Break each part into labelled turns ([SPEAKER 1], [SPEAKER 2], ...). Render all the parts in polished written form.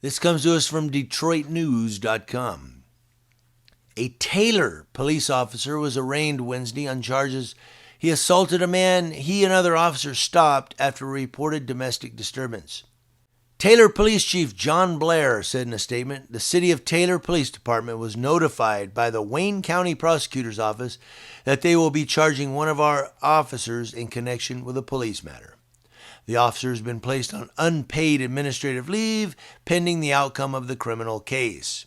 [SPEAKER 1] This comes to us from DetroitNews.com. A Taylor police officer was arraigned Wednesday on charges he assaulted a man he and other officers stopped after a reported domestic disturbance. Taylor Police Chief John Blair said in a statement, the City of Taylor Police Department was notified by the Wayne County Prosecutor's Office that they will be charging one of our officers in connection with a police matter. The officer has been placed on unpaid administrative leave pending the outcome of the criminal case.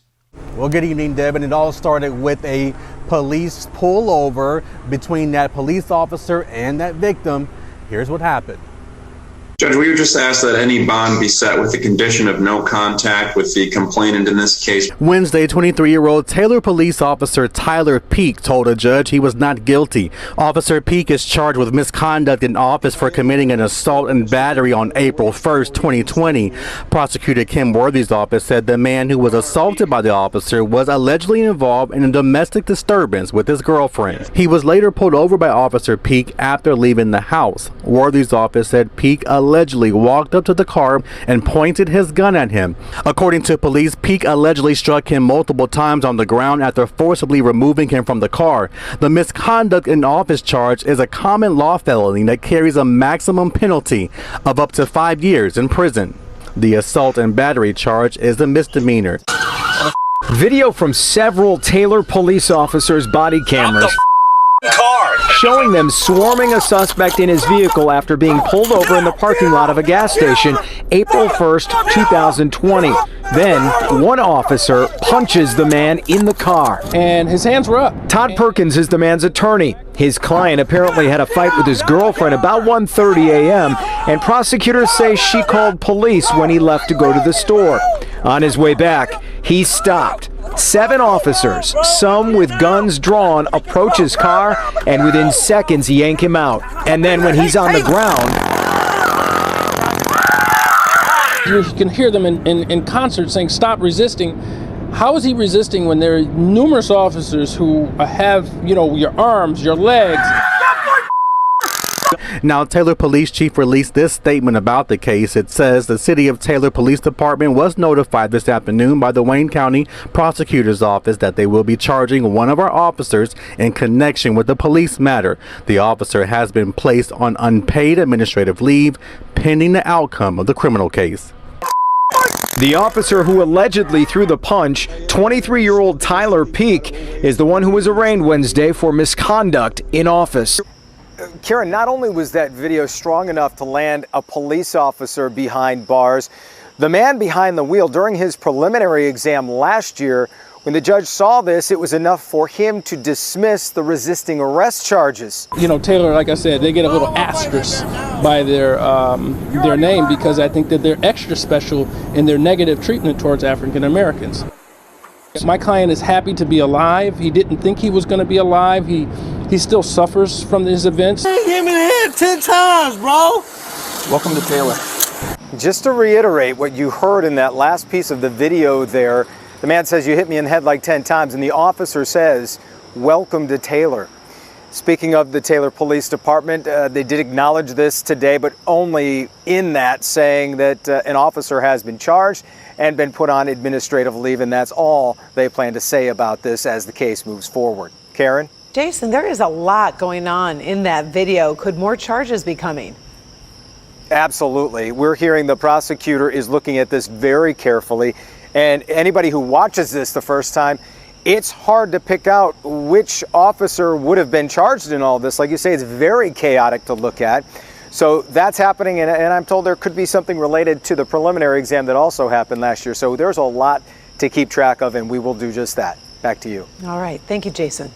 [SPEAKER 2] Well, good evening, Deb. And it all started with a police pullover between that police officer and that victim. Here's what happened.
[SPEAKER 3] Judge, we would just ask that any bond be set with the condition of no contact with the complainant in this case.
[SPEAKER 2] Wednesday, 23-year-old Taylor police officer Tyler Peak told a judge he was not guilty. Officer Peak is charged with misconduct in office for committing an assault and battery on April 1st, 2020. Prosecutor Kim Worthy's office said the man who was assaulted by the officer was allegedly involved in a domestic disturbance with his girlfriend. He was later pulled over by Officer Peak after leaving the house. Worthy's office said Peak allegedly walked up to the car and pointed his gun at him. According to police, Peak allegedly struck him multiple times on the ground after forcibly removing him from the car. The misconduct in office charge is a common law felony that carries a maximum penalty of up to 5 years in prison. The assault and battery charge is a misdemeanor.
[SPEAKER 4] Video from several Taylor police officers' body cameras showing them swarming a suspect in his vehicle after being pulled over in the parking lot of a gas station April 1st, 2020. Then one officer punches the man in the car.
[SPEAKER 5] And his hands were up.
[SPEAKER 4] Todd Perkins is the man's attorney. His client apparently had a fight with his girlfriend about 1:30 a.m. and prosecutors say she called police when he left to go to the store. On his way back, he stopped. 7 officers, some with guns drawn, approach his car and within seconds yank him out. And then when he's on the ground,
[SPEAKER 5] you can hear them in concert saying, "Stop resisting." How is he resisting when there are numerous officers who have, your arms, your legs?
[SPEAKER 2] Now, Taylor Police Chief released this statement about the case. It says the City of Taylor Police Department was notified this afternoon by the Wayne County Prosecutor's Office that they will be charging one of our officers in connection with the police matter. The officer has been placed on unpaid administrative leave pending the outcome of the criminal case.
[SPEAKER 4] the officer who allegedly threw the punch, 23-year-old Tyler Peak, is the one who was arraigned Wednesday for misconduct in office.
[SPEAKER 6] Karen, not only was that video strong enough to land a police officer behind bars, the man behind the wheel during his preliminary exam last year, when the judge saw this, it was enough for him to dismiss the resisting arrest charges.
[SPEAKER 5] You know, Taylor, like I said, they get a little asterisk by their name because I think that they're extra special in their negative treatment towards African Americans. My client is happy to be alive. He didn't think he was going to be alive. He still suffers from these events.
[SPEAKER 1] Hey, hit me in the head 10 times, bro.
[SPEAKER 5] Welcome to Taylor.
[SPEAKER 6] Just to reiterate what you heard in that last piece of the video there, the man says, "You hit me in the head like 10 times," and the officer says, "Welcome to Taylor." Speaking of the Taylor Police Department, they did acknowledge this today, but only in that, saying that an officer has been charged and been put on administrative leave, and that's all they plan to say about this as the case moves forward. Karen?
[SPEAKER 7] Jason, there is a lot going on in that video. Could more charges be coming?
[SPEAKER 6] Absolutely. We're hearing the prosecutor is looking at this very carefully, and anybody who watches this the first time, it's hard to pick out which officer would have been charged in all this. Like you say, it's very chaotic to look at. So that's happening, and I'm told there could be something related to the preliminary exam that also happened last year. So there's a lot to keep track of, and we will do just that. Back to you.
[SPEAKER 7] All right. Thank you, Jason.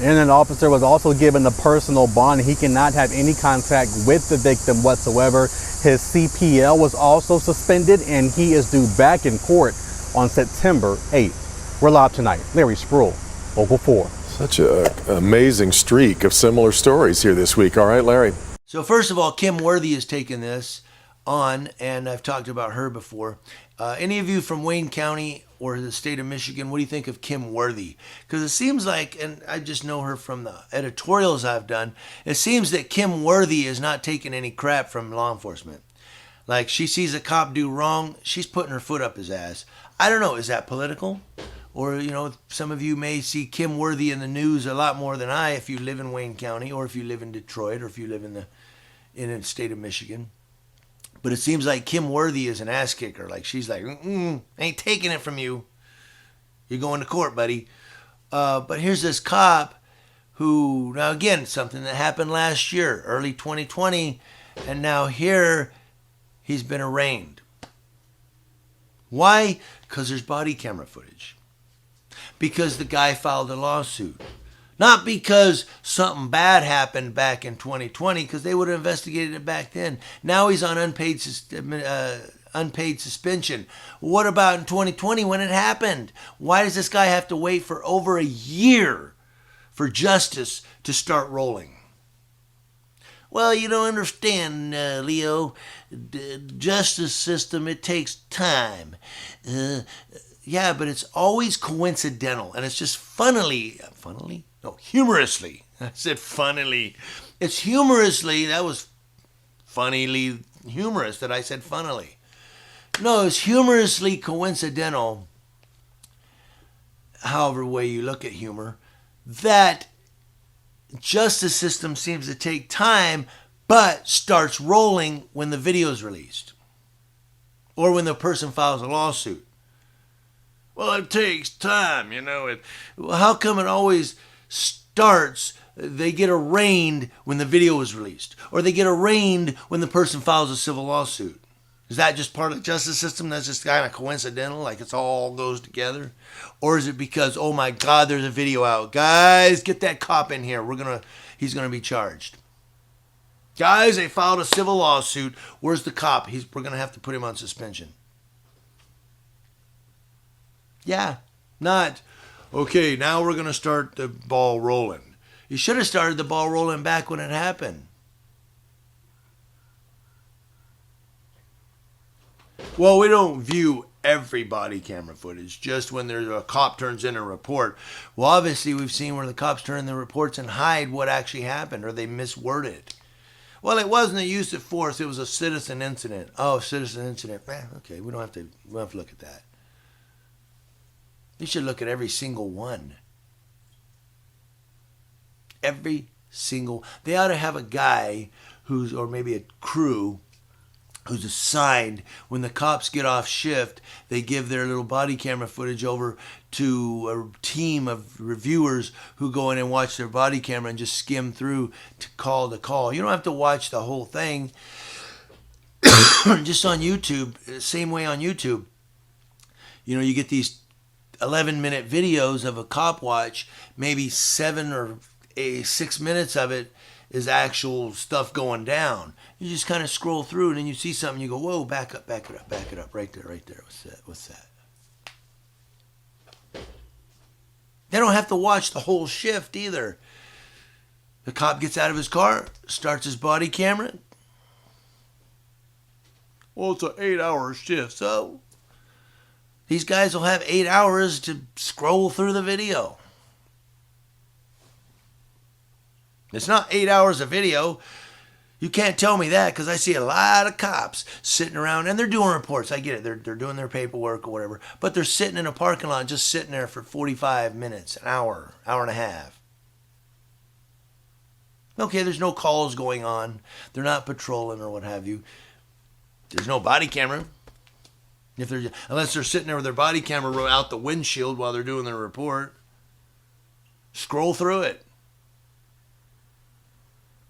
[SPEAKER 2] And an officer was also given a personal bond. He cannot have any contact with the victim whatsoever. His CPL was also suspended, and he is due back in court on September 8th. We're live tonight. Larry Spruill, Local 4.
[SPEAKER 8] Such an amazing streak of similar stories here this week. All right, Larry.
[SPEAKER 1] So first of all, Kim Worthy has taken this on, and I've talked about her before. Any of you from Wayne County or the state of Michigan, what do you think of Kim Worthy? Because it seems like, and I just know her from the editorials I've done, it seems that Kim Worthy is not taking any crap from law enforcement. Like she sees a cop do wrong, she's putting her foot up his ass. I don't know, is that political? Or, some of you may see Kim Worthy in the news a lot more than I if you live in Wayne County or if you live in Detroit or if you live in the state of Michigan. But it seems like Kim Worthy is an ass kicker. Like she's like, ain't taking it from you. You're going to court, buddy. But here's this cop who, now again, something that happened last year, early 2020, and now here he's been arraigned. Why? Because there's body camera footage. Because the guy filed a lawsuit. Not because something bad happened back in 2020, because they would have investigated it back then. Now he's on unpaid suspension. What about in 2020 when it happened? Why does this guy have to wait for over a year for justice to start rolling? Well, you don't understand, Leo. The justice system, it takes time. Yeah, but it's always coincidental, and it's just humorously. I said funnily. It's humorously, that was funnily humorous that I said funnily. No, it's humorously coincidental, however way you look at humor, that justice system seems to take time, but starts rolling when the video is released or when the person files a lawsuit. Well, it takes time, How come it always starts, they get arraigned when the video is released, or they get arraigned when the person files a civil lawsuit? Is that just part of the justice system? That's just kind of coincidental, like it's all goes together? Or is it because, oh my God, there's a video out. Guys, get that cop in here. He's going to be charged. Guys, they filed a civil lawsuit. Where's the cop? We're going to have to put him on suspension. Yeah, not, okay, now we're going to start the ball rolling. You should have started the ball rolling back when it happened. Well, we don't view every body camera footage, just when there's a cop turns in a report. Well, obviously, we've seen where the cops turn in the reports and hide what actually happened, or they misword it. Well, it wasn't a use of force, it was a citizen incident. Oh, citizen incident. Okay, we don't have to look at that. You should look at every single one. Every single. They ought to have a guy or maybe a crew who's assigned when the cops get off shift, they give their little body camera footage over to a team of reviewers who go in and watch their body camera and just skim through to call the call. You don't have to watch the whole thing. Just on YouTube, same way on YouTube. You get these 11-minute videos of a cop watch, maybe 7 or 6 minutes of it is actual stuff going down. You just kind of scroll through and then you see something, you go, whoa, back it up, right there. What's that? They don't have to watch the whole shift either. The cop gets out of his car, starts his body camera. Well, it's an 8-hour shift, so these guys will have 8 hours to scroll through the video. It's not 8 hours of video. You can't tell me that, because I see a lot of cops sitting around, and they're doing reports. I get it. They're doing their paperwork or whatever. But they're sitting in a parking lot, just sitting there for 45 minutes, an hour and a half. Okay, there's no calls going on. They're not patrolling or what have you. There's no body camera. Unless they're sitting there with their body camera out the windshield while they're doing their report. Scroll through it.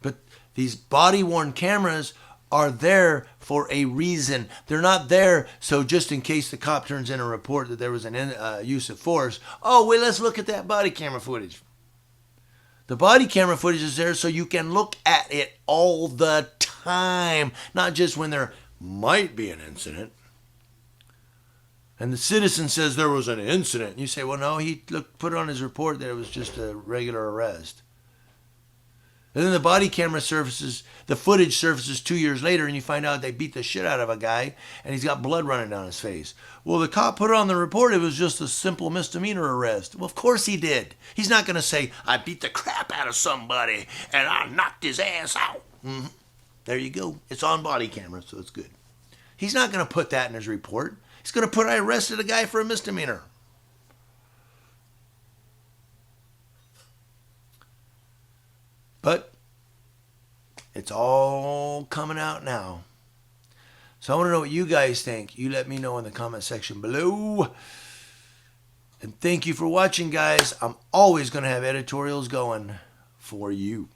[SPEAKER 1] But these body-worn cameras are there for a reason. They're not there so just in case the cop turns in a report that there was an use of force. Oh, wait, let's look at that body camera footage. The body camera footage is there so you can look at it all the time, not just when there might be an incident. And the citizen says there was an incident. And you say, well, no, he put on his report that it was just a regular arrest. And then the body camera the footage surfaces 2 years later, and you find out they beat the shit out of a guy, and he's got blood running down his face. Well, the cop put on the report it was just a simple misdemeanor arrest. Well, of course he did. He's not going to say, I beat the crap out of somebody, and I knocked his ass out. Mm-hmm. There you go. It's on body camera, so it's good. He's not going to put that in his report. He's going to put, I arrested a guy for a misdemeanor. But it's all coming out now. So I want to know what you guys think. You let me know in the comment section below. And thank you for watching, guys. I'm always going to have editorials going for you.